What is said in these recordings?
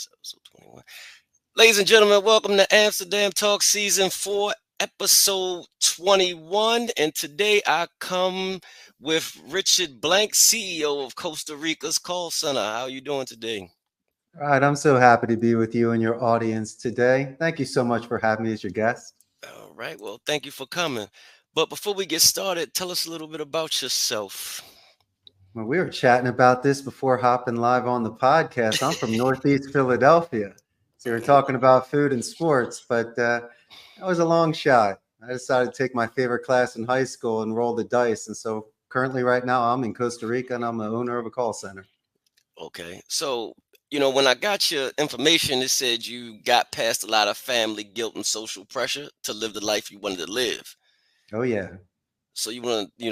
It's episode 21. Ladies and gentlemen, welcome to Amsterdam Talk Season 4, Episode 21. And today I come with Richard Blank, CEO of Costa Rica's call center. How are you doing today? All right, I'm so happy to be with you and your audience today. Thank you so much for having me as your guest. All right. Well, thank you for coming. But before we get started, tell us a little bit about yourself. Well, we were chatting about this before hopping live on the podcast. I'm from Northeast Philadelphia. So we were talking about food and sports, but that was a long shot. I decided to take my favorite class in high school and roll the dice. And so currently, right now, I'm in Costa Rica and I'm the owner of a call center. Okay. So, when I got your information, it said you got past a lot of family guilt and social pressure to live the life you wanted to live. Oh, yeah. So you want to, you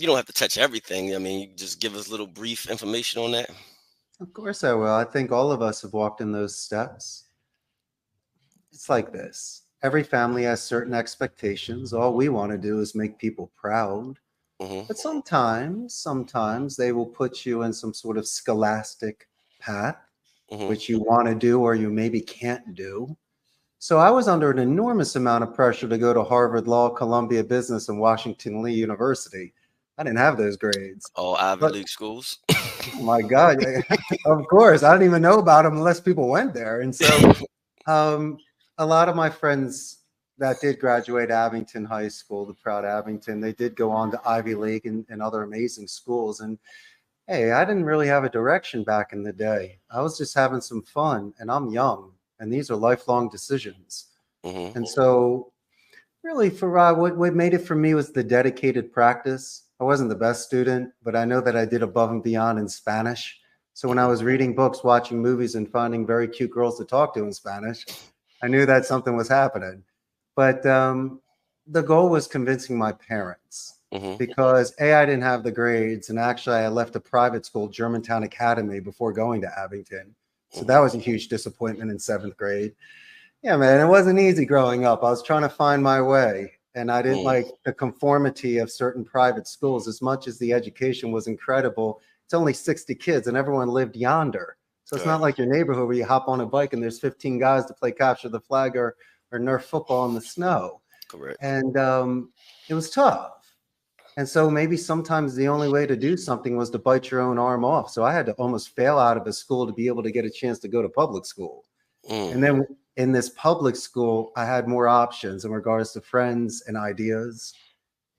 don't have to touch everything. I mean, you just give us a little brief information on that. Of course, I will. I think all of us have walked in those steps. It's like this. Every family has certain expectations. All we want to do is make people proud. Hmm. But sometimes they will put you in some sort of scholastic path, Hmm. which you want to do or you maybe can't do. So I was under an enormous amount of pressure to go to Harvard Law, Columbia Business, and Washington Lee University. I didn't have those grades. All Ivy But League schools. oh my God, of course, I didn't even know about them unless people went there. And so um, a lot of my friends that did graduate Abington High School, the proud Abington, they did go on to Ivy League and other amazing schools. And hey, I didn't really have a direction back in the day. I was just having some fun, and I'm young, and these are lifelong decisions. Hmm. And so, really, for what made it for me was the dedicated practice. I wasn't the best student, but I know that I did above and beyond in Spanish. So when I was reading books, watching movies, and finding very cute girls to talk to in Spanish, I knew that something was happening. But the goal was convincing my parents Hmm. because A, I didn't have the grades. And actually, I left a private school, Germantown Academy, before going to Abington. So that Hmm. was a huge disappointment in seventh grade. Yeah, man, it wasn't easy growing up. I was trying to find my way. And I didn't Hmm. like the conformity of certain private schools as much as the education was incredible. It's only 60 kids and everyone lived yonder. So it's Right. not like your neighborhood where you hop on a bike and there's 15 guys to play capture the flag or Nerf football in the snow. Correct. And it was tough. And so maybe sometimes the only way to do something was to bite your own arm off. So I had to almost fail out of a school to be able to get a chance to go to public school. Mm. And then in this public school, I had more options in regards to friends and ideas.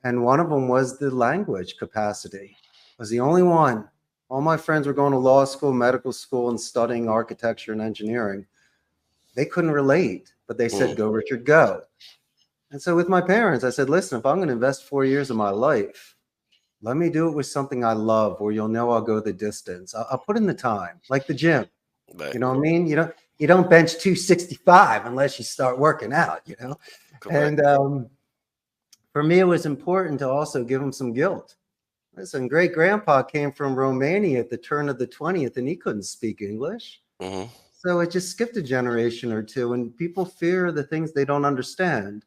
And one of them was the language capacity. I was the only one. All my friends were going to law school, medical school, and studying architecture and engineering. They couldn't relate, but they said, Mm. go, Richard, go. And so with my parents, I said, listen, if I'm going to invest 4 years of my life, let me do it with something I love where you'll know I'll go the distance. I'll put in the time, like the gym. Right. You know what I mean? You don't bench 265 unless you start working out, you know? Correct. And for me, it was important to also give him some guilt. Listen, great grandpa came from Romania at the turn of the 20th and he couldn't speak English. Hmm. So it just skipped a generation or two, and people fear the things they don't understand.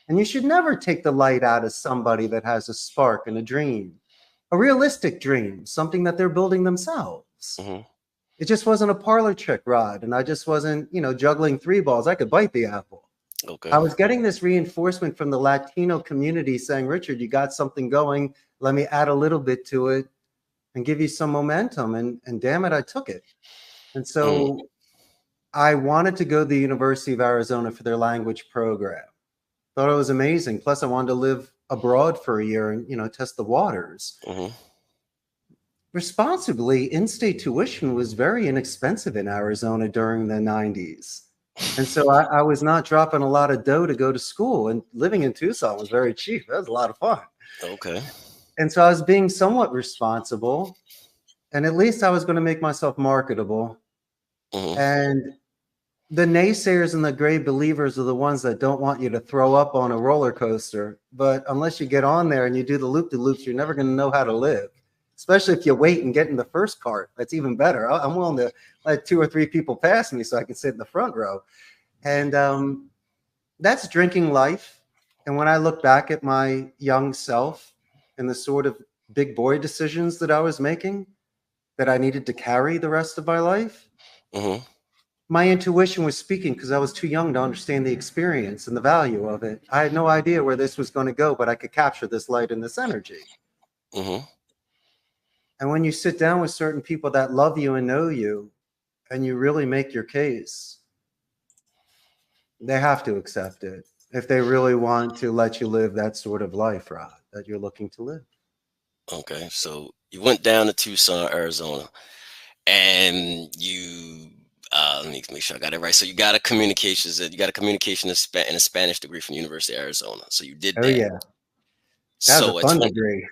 And you should never take the light out of somebody that has a spark and a dream, a realistic dream, something that they're building themselves. Hmm. It just wasn't a parlor trick, Rod. And I just wasn't, juggling three balls. I could bite the apple. Okay. I was getting this reinforcement from the Latino community saying, Richard, you got something going. Let me add a little bit to it and give you some momentum. And damn it, I took it. And Mm. so I wanted to go to the University of Arizona for their language program. Thought it was amazing. Plus, I wanted to live abroad for a year and, test the waters. Hmm. Responsibly, in-state tuition was very inexpensive in Arizona during the 90s. And so I was not dropping a lot of dough to go to school. And living in Tucson was very cheap. That was a lot of fun. Okay. And so I was being somewhat responsible. And at least I was going to make myself marketable. Hmm. And the naysayers and the great believers are the ones that don't want you to throw up on a roller coaster. But unless you get on there and you do the loop-de-loops, you're never going to know how to live. Especially if you wait and get in the first cart. That's even better. I'm willing to let 2 or 3 people pass me so I can sit in the front row. And that's drinking life. And when I look back at my young self and the sort of big boy decisions that I was making that I needed to carry the rest of my life, Hmm. My intuition was speaking because I was too young to understand the experience and the value of it. I had no idea where this was going to go, but I could capture this light and this energy. Mm-hmm. And when you sit down with certain people that love you and know you, and you really make your case, they have to accept it if they really want to let you live that sort of life, Rod, that you're looking to live. Okay, so you went down to Tucson, Arizona, and you let me make sure I got it right. So you got a communication and a Spanish degree from the University of Arizona. So you did Oh that. yeah, that was a So at fun 20, degree.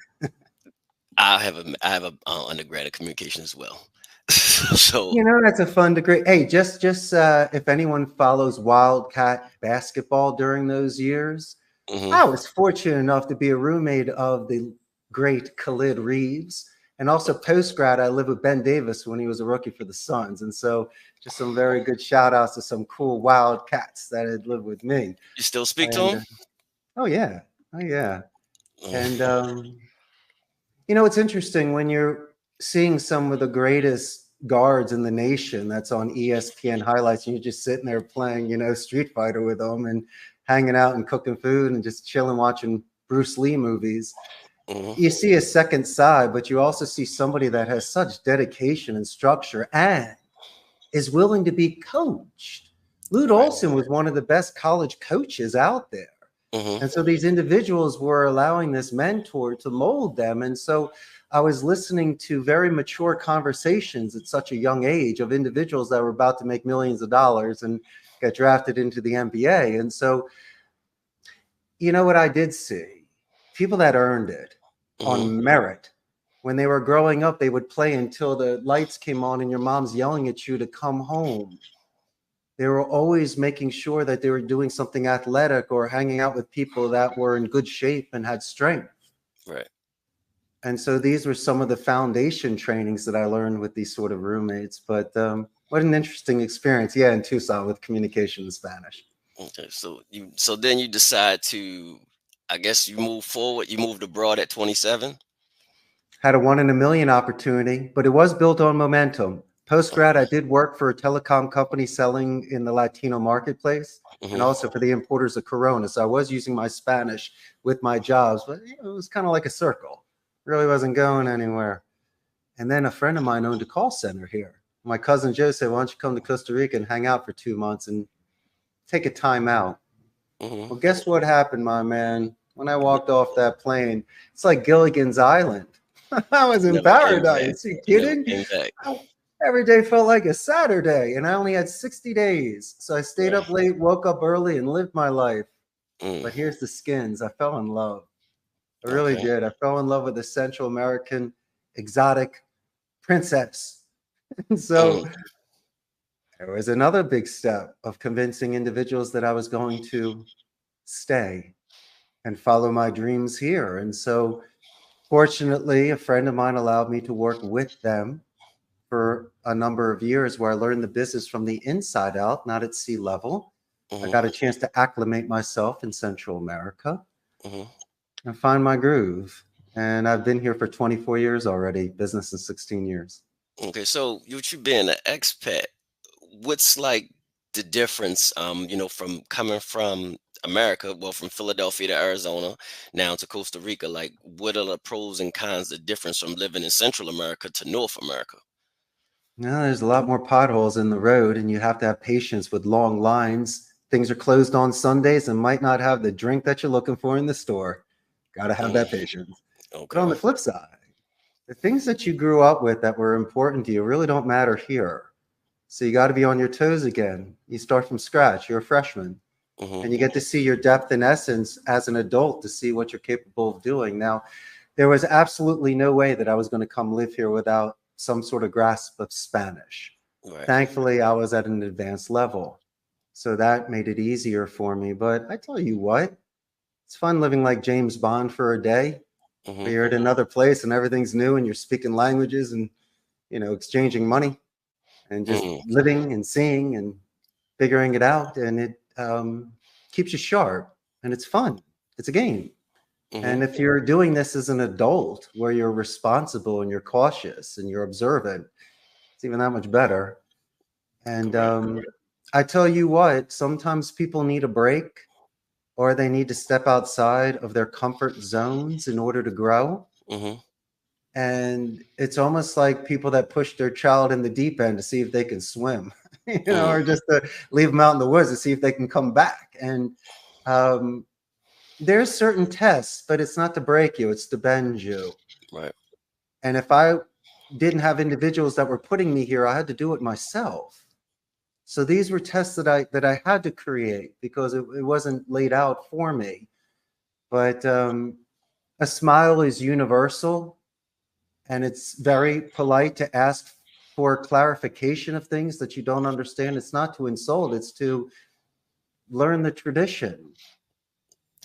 I have a undergrad in communication as well. So You know, that's a fun degree. Hey, just if anyone follows Wildcat basketball during those years, hmm I was fortunate enough to be a roommate of the great Khalid Reeves. And also post grad, I lived with Ben Davis when he was a rookie for the Suns. And so just some very good shout outs to some cool Wildcats that had lived with me. you still speak to And him? oh, yeah. Oh, yeah. And, Mhm. you know, it's interesting when you're seeing some of the greatest guards in the nation that's on ESPN highlights, and you're just sitting there playing, you know, Street Fighter with them and hanging out and cooking food and just chilling, watching Bruce Lee movies. Mhm. You see a second side, but you also see somebody that has such dedication and structure and is willing to be coached. Lute Right. Olson was one of the best college coaches out there. Mhm. And so these individuals were allowing this mentor to mold them. And so I was listening to very mature conversations at such a young age of individuals that were about to make millions of dollars and get drafted into the NBA. And so, you know what I did see? People that earned it Mhm. on merit. When they were growing up, they would play until the lights came on and your mom's yelling at you to come home. They were always making sure that they were doing something athletic or hanging out with people that were in good shape and had strength. Right. And so these were some of the foundation trainings that I learned with these sort of roommates. But what an interesting experience. Yeah, in Tucson with communication in Spanish. Okay. So then you decide to, I guess you move forward. You moved abroad at 27. Had a one in a million opportunity, but it was built on momentum. Post grad, I did work for a telecom company selling in the Latino marketplace and Mhm. also for the importers of Corona. So I was using my Spanish with my jobs, but you know, it was kind of like a circle. Really wasn't going anywhere. And then a friend of mine owned a call center here. My cousin Joe said, "Why don't you come to Costa Rica and hang out for 2 months and take a time out?" Mhm. Well, guess what happened, my man? When I walked off that plane, it's like Gilligan's Island. I was in Never came back. paradise. Are you You never kidding? came back. I- Every day felt like a Saturday, and I only had 60 days. So I stayed Right. up late, woke up early, and lived my life. Mm. But here's the skins. I fell in love. I really Okay. did. I fell in love with a Central American exotic princess. And so Mm. there was another big step of convincing individuals that I was going to stay and follow my dreams here. And so, fortunately, a friend of mine allowed me to work with them for a number of years where I learned the business from the inside out, not at sea level. I Mhm. got a chance to acclimate myself in Central America Mhm. and find my groove. And I've been here for 24 years already, business in 16 years. Okay. So you being an expat, what's like the difference? From coming from America, well, from Philadelphia to Arizona, now to Costa Rica. Like, what are the pros and cons? The difference from living in Central America to North America? Now, there's a lot more potholes in the road, and you have to have patience with long lines. Things are closed on Sundays and might not have the drink that you're looking for in the store. Got to have Mm. that patience. But on Okay. the flip side, the things that you grew up with that were important to you really don't matter here. So you got to be on your toes again. You start from scratch. You're a freshman, Mhm. and you get to see your depth and essence as an adult to see what you're capable of doing. Now, there was absolutely no way that I was going to come live here without some sort of grasp of Spanish. Right. Thankfully, I was at an advanced level. So that made it easier for me. But I tell you what, it's fun living like James Bond for a day, where Mhm. you're at another place and everything's new and you're speaking languages and, you know, exchanging money and just Mhm. living and seeing and figuring it out. And it keeps you sharp and it's fun. It's a game. Mhm. And if you're doing this as an adult where you're responsible and you're cautious and you're observant, it's even that much better. And Correct. I tell you what, sometimes people need a break or they need to step outside of their comfort zones in order to grow. Mm-hmm. And it's almost like people that push their child in the deep end to see if they can swim, Mm-hmm. or just to leave them out in the woods to see if they can come back. And um, there's certain tests, but it's not to break you, it's to bend you. Right. And if I didn't have individuals that were putting me here, I had to do it myself. So these were tests that I had to create because it wasn't laid out for me. But a smile is universal, and it's very polite to ask for clarification of things that you don't understand. It's not to insult, it's to learn the tradition.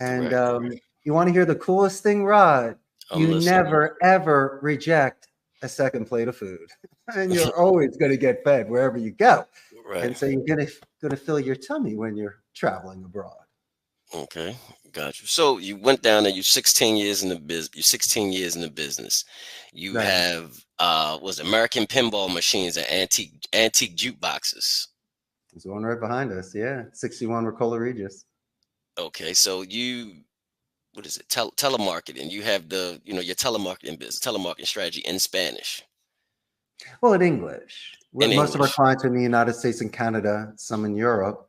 And Correct. you want to hear the coolest thing, Rod? I'm You listening. never, ever reject a second plate of food. And you're always going to get fed wherever you go. Right. And so you're going to fill your tummy when you're traveling abroad. Okay. Got you. So you went down there. You 16 years in the biz. You 16 years in the business. You Right. have was American pinball machines and antique jukeboxes. There's one right behind us. Yeah. 61 Ricola Regis. Okay. So you what is it? Telemarketing. You have your telemarketing business, telemarketing strategy in Spanish, Well, in English. in Most of our English. clients are in the United States and Canada, some in Europe.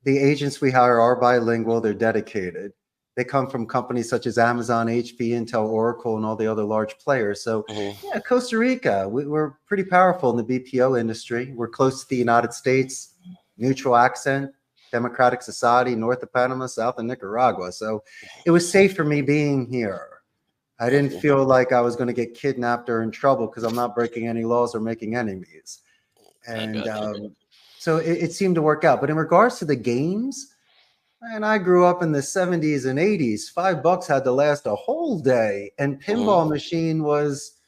The agents we hire are bilingual, they're dedicated. They come from companies such as Amazon, HP, Intel, Oracle, and all the other large players. So, Mm-hmm. yeah, Costa Rica, we're pretty powerful in the BPO industry. We're close to the United States, neutral accent, democratic society, north of Panama, south of Nicaragua. So it was safe for me being here. I didn't Okay. feel like I was going to get kidnapped or in trouble because I'm not breaking any laws or making enemies. I And got you. so it seemed to work out. But in regards to the games, and I grew up in the 70s and 80s. $5 had to last a whole day. And Mm-hmm. pinball machine was,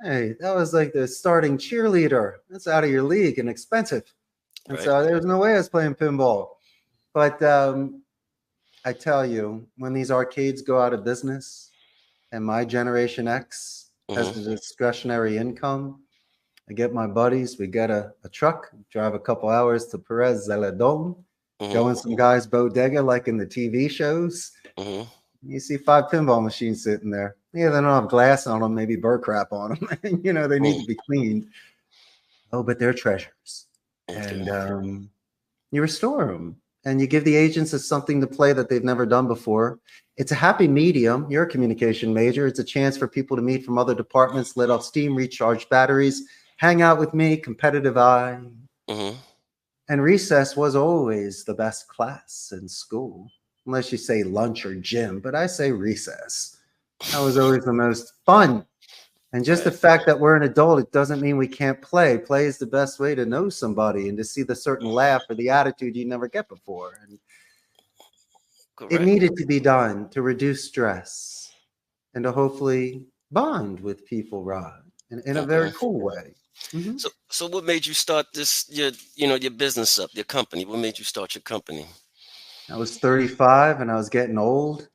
hey, that was like the starting cheerleader. That's out of your league and expensive. And Right. so there was no way I was playing pinball. But I tell you, when these arcades go out of business and my Generation X has the Mm-hmm. discretionary income, I get my buddies, we get a truck, drive a couple hours to Perez Zeledon, go Mm-hmm. in some guy's bodega like in the TV shows. Mm-hmm. You see 5 pinball machines sitting there. Yeah, they don't have glass on them, maybe burr crap on them. They need Mm-hmm. to be cleaned. Oh, but they're treasures. Okay. And you restore them and you give the agents something to play that they've never done before. It's a happy medium. You're a communication major. It's a chance for people to meet from other departments, let off steam, recharge batteries, hang out with me, competitive eye. Mm-hmm. And recess was always the best class in school, unless you say lunch or gym, but I say recess. That was always the most fun. And just the Right. fact that we're an adult, it doesn't mean we can't play. Play is the best way to know somebody and to see the certain laugh or the attitude you never get before. And it Correct. needed to be done to reduce stress and to hopefully bond with people, Rod, in a very Okay. cool way. Mhm. So what made you start your business up, your company? What made you start your company? I was 35 and I was getting old.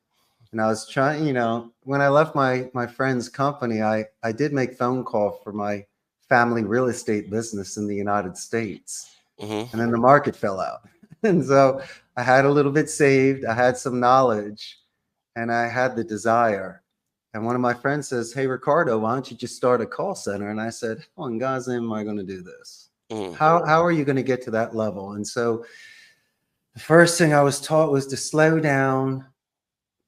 And I was trying, when I left my friend's company, I did make phone call for my family real estate business in the United States. Mm-hmm. And then the market fell out. And so I had a little bit saved, I had some knowledge, and I had the desire. And one of my friends says, "Hey, Ricardo, why don't you just start a call center?" And I said, "How in God's name am I going to do this? Mm-hmm. How are you going to get to that level?" And so the first thing I was taught was to slow down,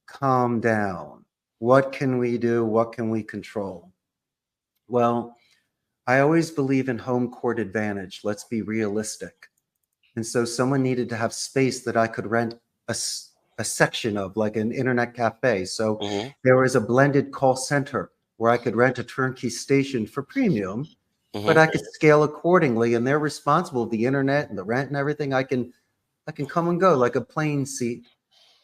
calm down. What can we do? What can we control? Well, I always believe in home court advantage. Let's be realistic. And so someone needed to have space that I could rent a section of, like an internet cafe. So Mm-hmm. there was a blended call center where I could rent a turnkey station for premium, but Mm-hmm. I could scale accordingly. And they're responsible for the internet and the rent and everything. I can come and go like a plane seat.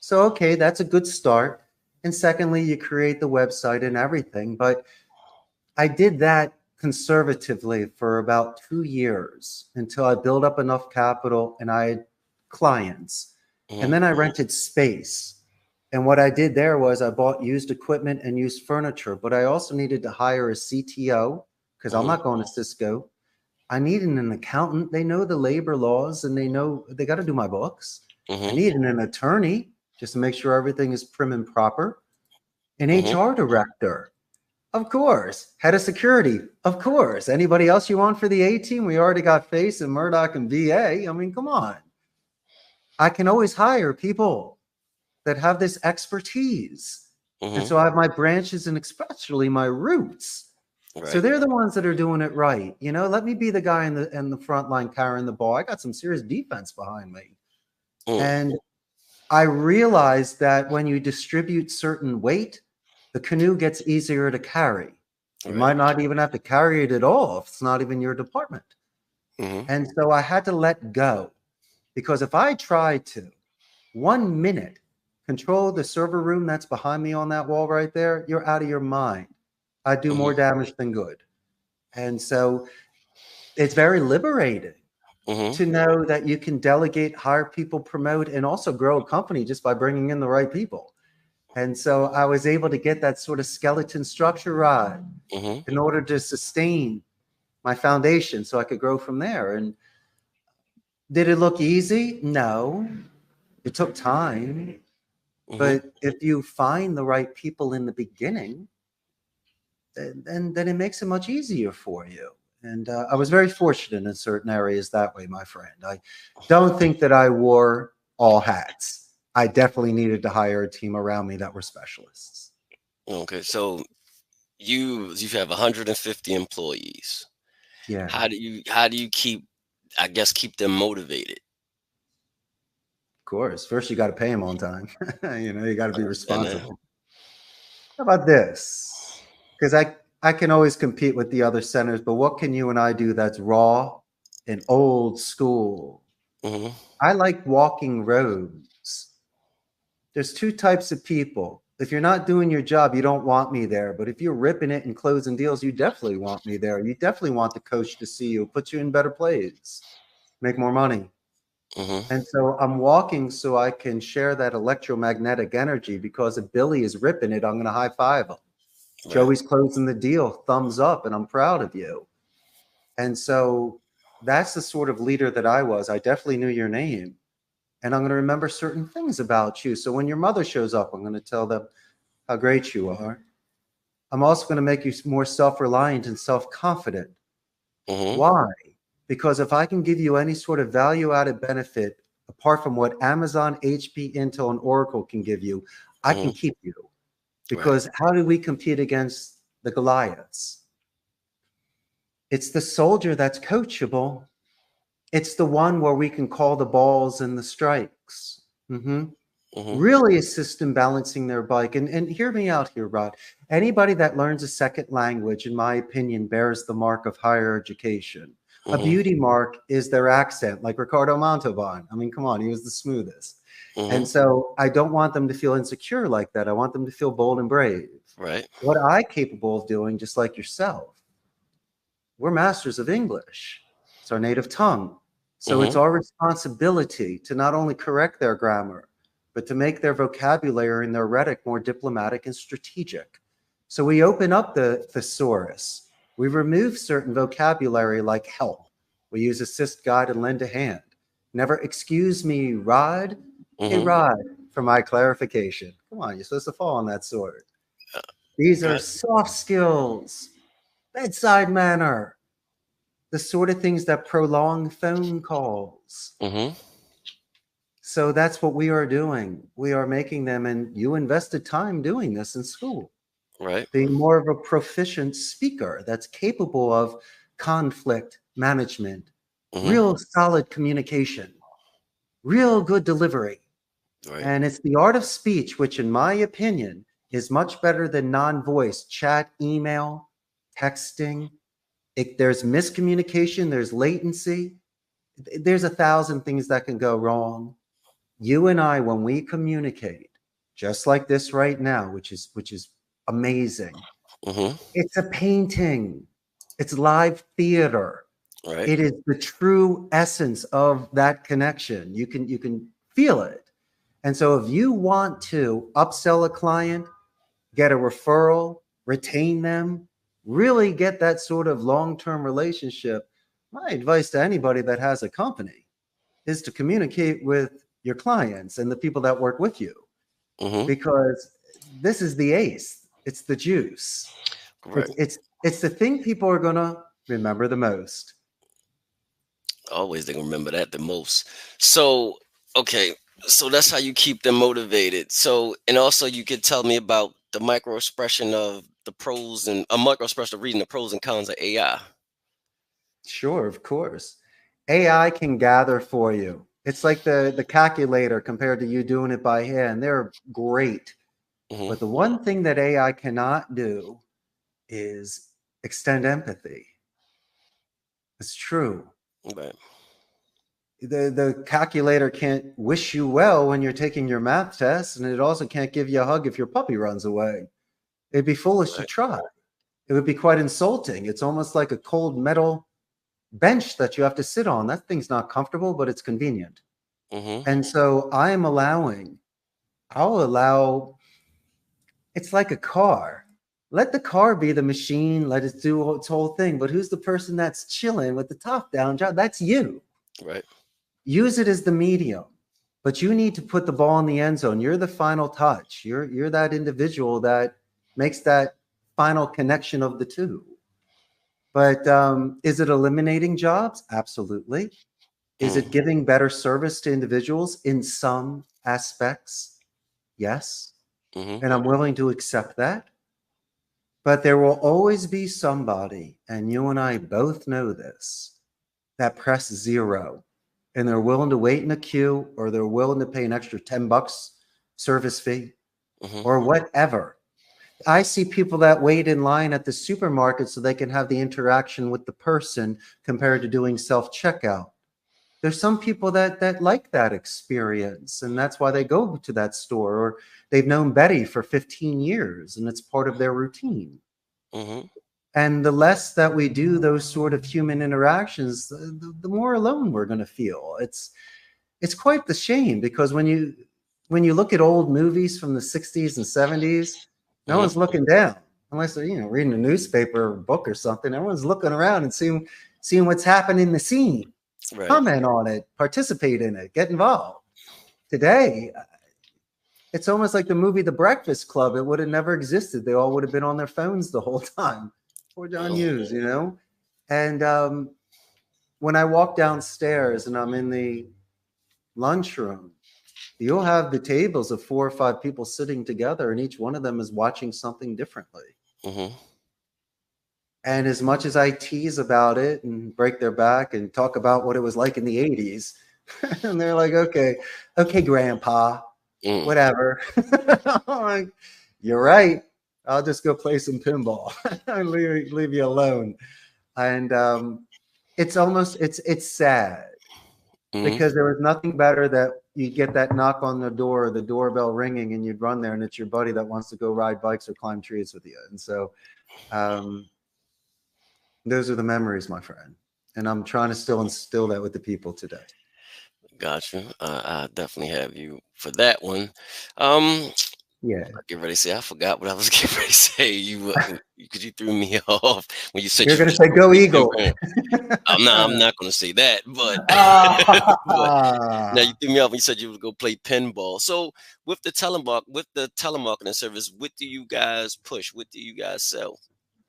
So, okay, that's a good start. And secondly, you create the website and everything. But I did that conservatively for about 2 years until I built up enough capital and I had clients. And Mm-hmm. then I rented space. And what I did there was I bought used equipment and used furniture, but I also needed to hire a CTO because I'm Mm-hmm. not going to Cisco. I need an accountant. They know the labor laws and they know they got to do my books. I Mm-hmm. need an attorney just to make sure everything is prim and proper. An Mm-hmm. HR director, of course. Head of security, of course. Anybody else you want for the A team? We already got Face and Murdoch and VA. I mean, come on. I can always hire people that have this expertise. And Mm-hmm. so I have my branches and especially my roots. So Right. they're the ones that are doing it right. Let me be the guy in the front line carrying the ball. I got some serious defense behind me. Mm. And I realized that when you distribute certain weight, the canoe gets easier to carry. You Right. might not even have to carry it at all if it's not even your department. Mm-hmm. And so I had to let go because if I tried to 1 minute control the server room that's behind me on that wall right there, you're out of your mind. I do more Mm-hmm. damage than good. And so it's very liberating Mm-hmm. to know that you can delegate, hire people, promote, and also grow a company just by bringing in the right people. And so I was able to get that sort of skeleton structure right Mm-hmm. in order to sustain my foundation so I could grow from there. And did it look easy? No, it took time. Mm-hmm. But if you find the right people in the beginning, then it makes it much easier for you. And I was very fortunate in certain areas that way, my friend. I don't think that I wore all hats. I definitely needed to hire a team around me that were specialists. Okay. So you have 150 employees. Yeah, How do you keep them motivated? of course. First, you got to pay them on time. You got to be And then. responsible. How about this? Because I can always compete with the other centers, but what can you and I do that's raw and old school? Mm-hmm. I like walking roads. There's two types of people. If you're not doing your job, you don't want me there. But if you're ripping it and closing deals, you definitely want me there. You definitely want the coach to see you, put you in better plays, make more money. Mm-hmm. And so I'm walking so I can share that electromagnetic energy because if Billy is ripping it, I'm going to high five him. Right. Joey's closing the deal, thumbs up, and I'm proud of you. And so that's the sort of leader that I was. I definitely knew your name. And I'm going to remember certain things about you. So when your mother shows up, I'm going to tell them how great you are. I'm also going to make you more self reliant and self confident. Mm-hmm. Why? Because if I can give you any sort of value added benefit apart from what Amazon, HP, Intel, and Oracle can give you, I can Mm-hmm. keep you. Right. Because how do we compete against the Goliaths? It's the soldier that's coachable. It's the one where we can call the balls and the strikes. Mm-hmm. Really assist in balancing their bike. And hear me out here, Rod. Anybody that learns a second language, in my opinion, bears the mark of higher education. A Mm-hmm. beauty mark is their accent, like Ricardo Montalban. I mean, come on, he was the smoothest. And Mm-hmm. so I don't want them to feel insecure like that. I want them to feel bold and brave. Right. What I'm capable of doing, just like yourself, we're masters of English. It's our native tongue. So it's Mm-hmm. our responsibility to not only correct their grammar, but to make their vocabulary and their rhetoric more diplomatic and strategic. So we open up the thesaurus. We remove certain vocabulary like help. We use assist, guide, and lend a hand. Never excuse me, Rod. Hey, Mm-hmm. Rod, for my clarification. Come on, you're supposed to fall on that sword. These are Got. soft skills, bedside manner, the sort of things that prolong phone calls. Mm-hmm. So that's what we are doing. We are making them, and you invested time doing this in school, Right. being more of a proficient speaker that's capable of conflict management, Mm-hmm. real solid communication, real good delivery. Right. And it's the art of speech, which, in my opinion, is much better than non voice chat, email, texting. There's miscommunication, there's latency, there's 1,000 things that can go wrong. You and I, when we communicate, just like this right now, which is amazing. Mm-hmm. It's a painting. It's live theater. Right. It is the true essence of that connection. You can feel it. And so if you want to upsell a client, get a referral, retain them, really get that sort of long-term relationship, My advice to anybody that has a company is to communicate with your clients and the people that work with you, Mm-hmm. because this is the ace. It's the juice. It's Correct. it's it's the thing people are gonna remember the most. Always they gonna remember that the most. So, okay, so that's how you keep them motivated. So, and also you could tell me about the micro expression of the pros and a micro expression of reading the pros and cons of AI. Sure, of course. AI can gather for you. It's like the calculator compared to you doing it by hand. They're great. Mm-hmm. But the one thing that AI cannot do is extend empathy. It's true. Right. The calculator can't wish you well when you're taking your math test, and it also can't give you a hug if your puppy runs away. It'd be foolish to Right. try. It would be quite insulting. It's almost like a cold metal bench that you have to sit on. That thing's not comfortable, but it's convenient. Mm-hmm. And so I'll allow, it's like a car. Let the car be the machine, let it do its whole thing. But who's the person that's chilling with the top down job? That's you. Right. Use it as the medium. But you need to put the ball in the end zone. You're the final touch. You're that individual that makes that final connection of the two. But is it eliminating jobs? Absolutely. Is Mm. it giving better service to individuals in some aspects? Yes. Mm-hmm. And I'm willing to accept that. But there will always be somebody, and you and I both know this, that press zero and they're willing to wait in a queue, or they're willing to pay an extra $10 service fee Mm-hmm. or whatever. I see people that wait in line at the supermarket so they can have the interaction with the person compared to doing self checkout. There's some people that like that experience, and that's why they go to that store, or they've known Betty for 15 years and it's part of their routine. Mm-hmm. And the less that we do those sort of human interactions, the more alone we're going to feel. It's quite the shame, because when you look at old movies from the 60s and 70s, no Mm-hmm. one's looking down unless they're reading a newspaper or book or something. Everyone's looking around and seeing what's happening in the scene, Right. comment on it, participate in it, get involved. Today, it's almost like the movie The Breakfast Club. It would have never existed. They all would have been on their phones the whole time. Poor John Mm. Hughes. And when I walk downstairs and I'm in the lunchroom, you'll have the tables of 4 or 5 people sitting together, and each one of them is watching something differently. Mm-hmm. And as much as I tease about it and break their back and talk about what it was like in the 80s, and they're like, okay, grandpa, Mm. whatever. I'm like, you're right. I'll just go play some pinball and leave you alone. And it's sad, Mm-hmm. because there was nothing better that you get that knock on the door, the doorbell ringing, and you'd run there, and it's your buddy that wants to go ride bikes or climb trees with you. And so um, those are the memories, my friend. And I'm trying to still instill that with the people today. Gotcha. I definitely have you for that one. Um, Yeah. I get ready to say I forgot what I was getting ready to say. Because you threw me off when you said You're you going to just say, go go play Eagle. pinball. I'm not going to say that, but but now you Ah, threw me off when you said you would go play pinball. So with the telemarketing service, what do you guys push? What do you guys sell,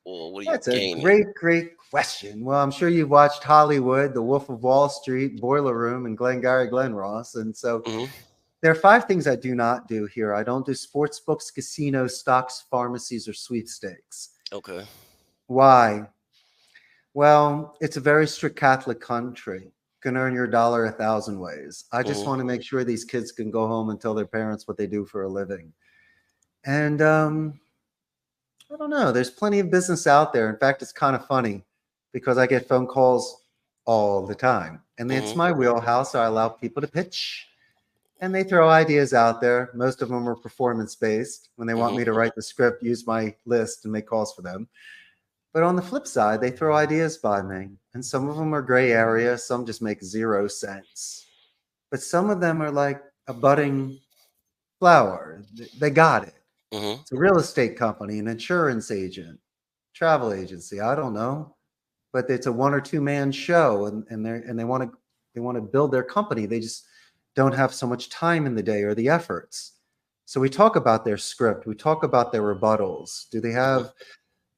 or what are you that's a gaming? great question. Well, I'm sure you've watched Hollywood, The Wolf of Wall Street, Boiler Room, and Glengarry Glen Ross. And so Hmm. there are 5 things I do not do here. I don't do sports books, casinos, stocks, pharmacies, or sweepstakes. Okay. Why? Well, it's a very strict Catholic country. You can earn your dollar 1,000 ways. I just Hmm. want to make sure these kids can go home and tell their parents what they do for a living. And I don't know. There's plenty of business out there. In fact, it's kind of funny because I get phone calls all the time, and it's Hmm. my wheelhouse. So I allow people to pitch, and they throw ideas out there. Most of them are performance based. When they want Hmm. me to write the script, use my list, and make calls for them. But on the flip side, they throw ideas by me, and some of them are gray area. Some just make 0 sense. But some of them are like a budding flower. They got it. Hmm. It's a real estate company, an insurance agent, travel agency. I don't know. but it's a 1 or 2 man show, and they want to build their company. They just don't have so much time in the day or the efforts. So we talk about their script. We talk about their rebuttals. Do they Mhm. have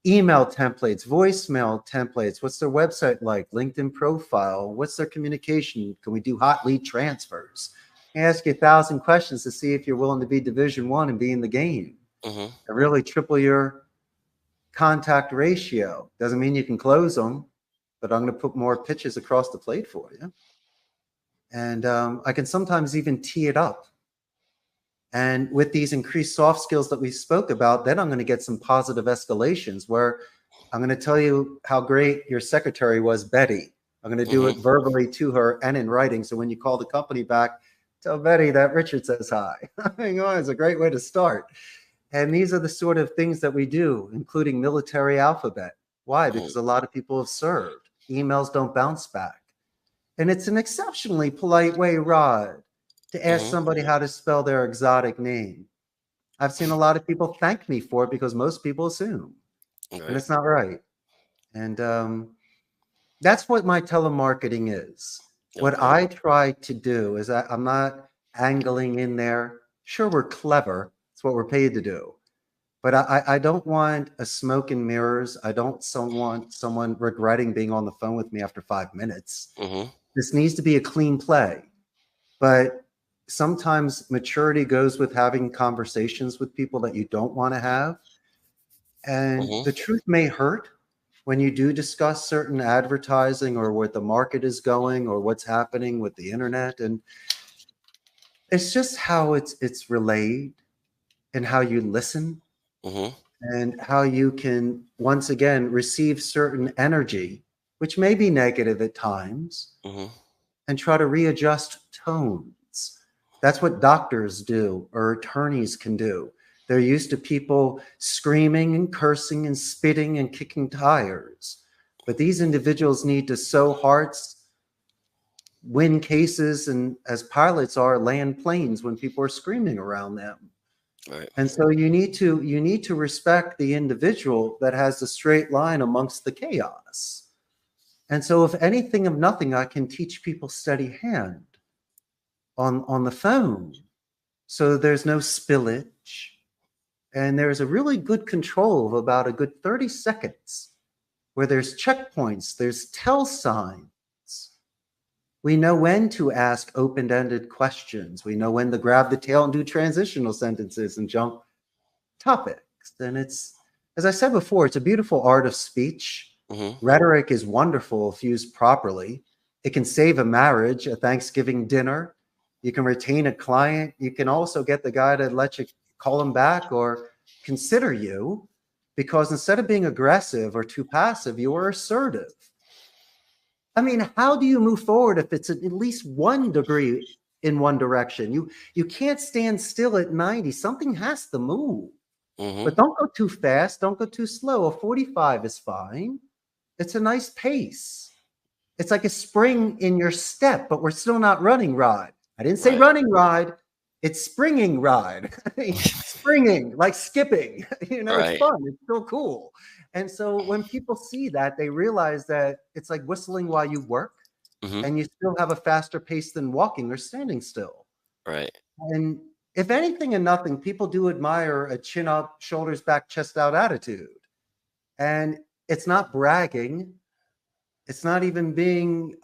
email templates, voicemail templates? What's their website like? LinkedIn profile? What's their communication? Can we do hot lead transfers? I ask you 1,000 questions to see if you're willing to be Division 1 and be in the game Mhm. and really triple your contact ratio. Doesn't mean you can close them, but I'm going to put more pitches across the plate for you. And I can sometimes even tee it up. And with these increased soft skills that we spoke about, then I'm going to get some positive escalations where I'm going to tell you how great your secretary was, Betty. I'm going to do Mhm. it verbally to her and in writing. So when you call the company back, tell Betty that Richard says hi. It's a great way to start. And these are the sort of things that we do, including military alphabet. Why? Mhm. Because a lot of people have served. Emails don't bounce back. And it's an exceptionally polite way, Rod, to ask Mhm. somebody how to spell their exotic name. I've seen a lot of people thank me for it because most people assume, and Right. it's not right. And that's what my telemarketing is. What Okay. I try to do is I'm not angling in there. Sure, we're clever. It's what we're paid to do. But I don't want a smoke and mirrors. I don't want someone regretting being on the phone with me after 5 minutes. Mhm. This needs to be a clean play. But sometimes maturity goes with having conversations with people that you don't want to have. And Mhm. the truth may hurt when you do discuss certain advertising or what the market is going or what's happening with the internet. And it's just how it's relayed and how you listen Mhm. and how you can once again receive certain energy, which may be negative at times, Mhm. and try to readjust tones. That's what doctors do or attorneys can do. They're used to people screaming and cursing and spitting and kicking tires. But these individuals need to sow hearts, win cases, and as pilots are, land planes when people are screaming around them. Right. And so you need to respect the individual that has the straight line amongst the chaos. And so if anything of nothing, I can teach people steady hand on the phone. So there's no spillage. And there's a really good control of about a good 30 seconds where there's checkpoints, there's tell signs. We know when to ask open ended questions. We know when to grab the tail and do transitional sentences and jump topics. And it's, as I said before, it's a beautiful art of speech. Mhm. Rhetoric is wonderful if used properly. It can save a marriage, a Thanksgiving dinner. You can retain a client. You can also get the guy to let you call him back or consider you because instead of being aggressive or too passive, you are assertive. I mean, how do you move forward if it's at least 1 degree in one direction? You can't stand still at 90. Something has to move. Mhm. But don't go too fast. Don't go too slow. A 45 is fine. It's a nice pace. It's like a spring in your step, but we're still not running ride. I didn't say Right. running ride. It's springing ride. Springing, like skipping. It's Right. fun. It's still cool. And so when people see that, they realize that it's like whistling while you work Mhm. and you still have a faster pace than walking or standing still. Right. And if anything and nothing, people do admire a chin up, shoulders back, chest out attitude. And it's not bragging. It's not even being,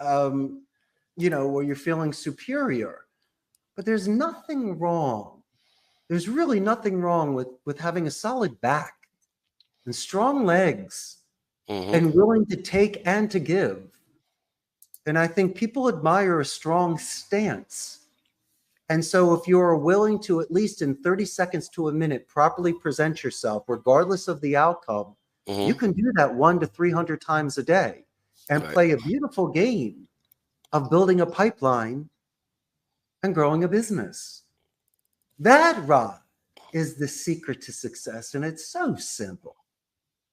where you're feeling superior. But there's nothing wrong. There's really nothing wrong with having a solid back and strong legs Mhm. and willing to take and to give. And I think people admire a strong stance. And so, if you're willing to, at least in 30 seconds to a minute, properly present yourself, regardless of the outcome, you Mhm. can do that 1 to 300 times a day and Right. play a beautiful game of building a pipeline and growing a business. That, Rod, is the secret to success. And it's so simple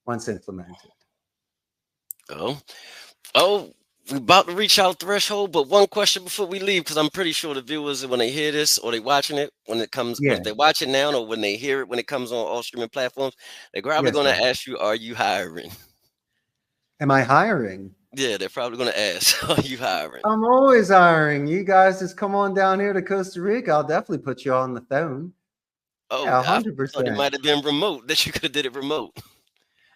once implemented. Oh. Oh. We're about to reach our threshold, but one question before we leave, because I'm pretty sure the viewers, when they hear this or they watching it, if Yeah. they're watching now or when they hear it when it comes on all streaming platforms, they're probably Yes, going sir. to ask you, "Are you hiring?" Am I hiring? Yeah, they're probably going to ask, are you hiring? I'm always hiring. You guys just come on down here to Costa Rica. I'll definitely put you on the phone. Oh, Yeah, I thought it 100%. might have been remote, that you could have did it remote.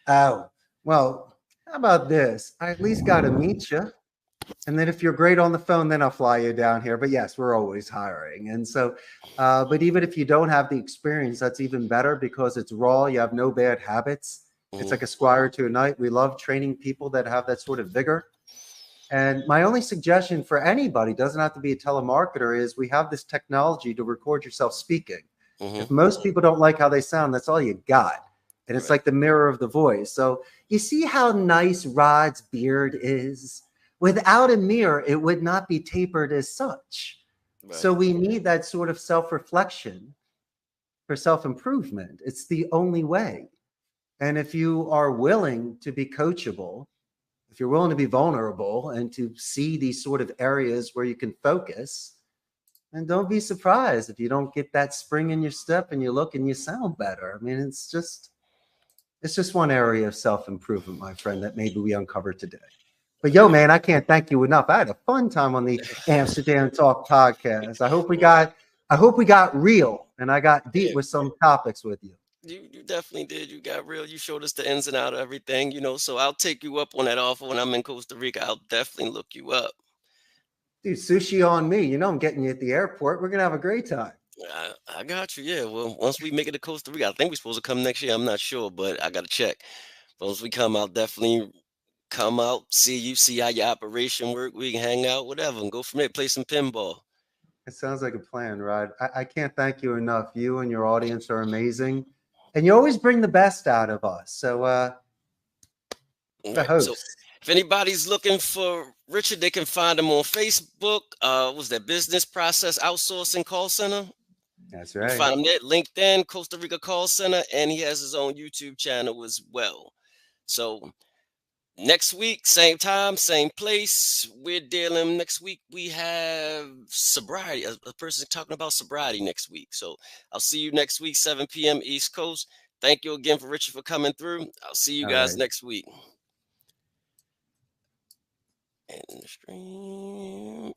Oh, well, how about this? I at least got to meet you. And then if you're great on the phone, then I'll fly you down here. But yes, we're always hiring. And so, but even if you don't have the experience, that's even better because it's raw. You have no bad habits. It's Hmm. like a squire to a knight. We love training people that have that sort of vigor. And my only suggestion for anybody, doesn't have to be a telemarketer, is we have this technology to record yourself speaking. Hmm. If most people don't like how they sound, that's all you got. And it's Right. like the mirror of the voice. So you see how nice Rod's beard is? Without a mirror, it would not be tapered as such. Right. So we need that sort of self reflection for self improvement. It's the only way. And if you are willing to be coachable, if you're willing to be vulnerable and to see these sort of areas where you can focus, then don't be surprised if you don't get that spring in your step and you look and you sound better. I mean, it's just one area of self-improvement, my friend, that maybe we uncovered today. But yo, man, I can't thank you enough. I had a fun time on the Amsterdam Talk podcast. I hope we got real and I got deep Yeah, with some topics with you. you definitely did. You got real. You showed us the ins and out of everything, so I'll take you up on that offer when I'm in Costa Rica. I'll definitely look you up. Dude, sushi on me. You know I'm getting you at the airport. We're gonna have a great time. I got you. Yeah. Well, once we make it to Costa Rica, I think we're supposed to come next year. I'm not sure, but I got to check. But once we come out, definitely come out, see you, see how your operation work. We can hang out, whatever, and go from there. Play some pinball. It sounds like a plan, Rod. I can't thank you enough. You and your audience are amazing. And you always bring the best out of us. So All the right. So host. if anybody's looking for Richard, they can find him on Facebook. Was that Business Process Outsourcing Call Center? That's You can right. find him there, LinkedIn, Costa Rica Call Center, and he has his own YouTube channel as well. So next week, same time, same place. We're dealing next week. We have sobriety, a person talking about sobriety next week. So I'll see you next week, 7 p.m. East Coast. Thank you again for Richard for coming through. I'll see you All guys right. next week. And the stream.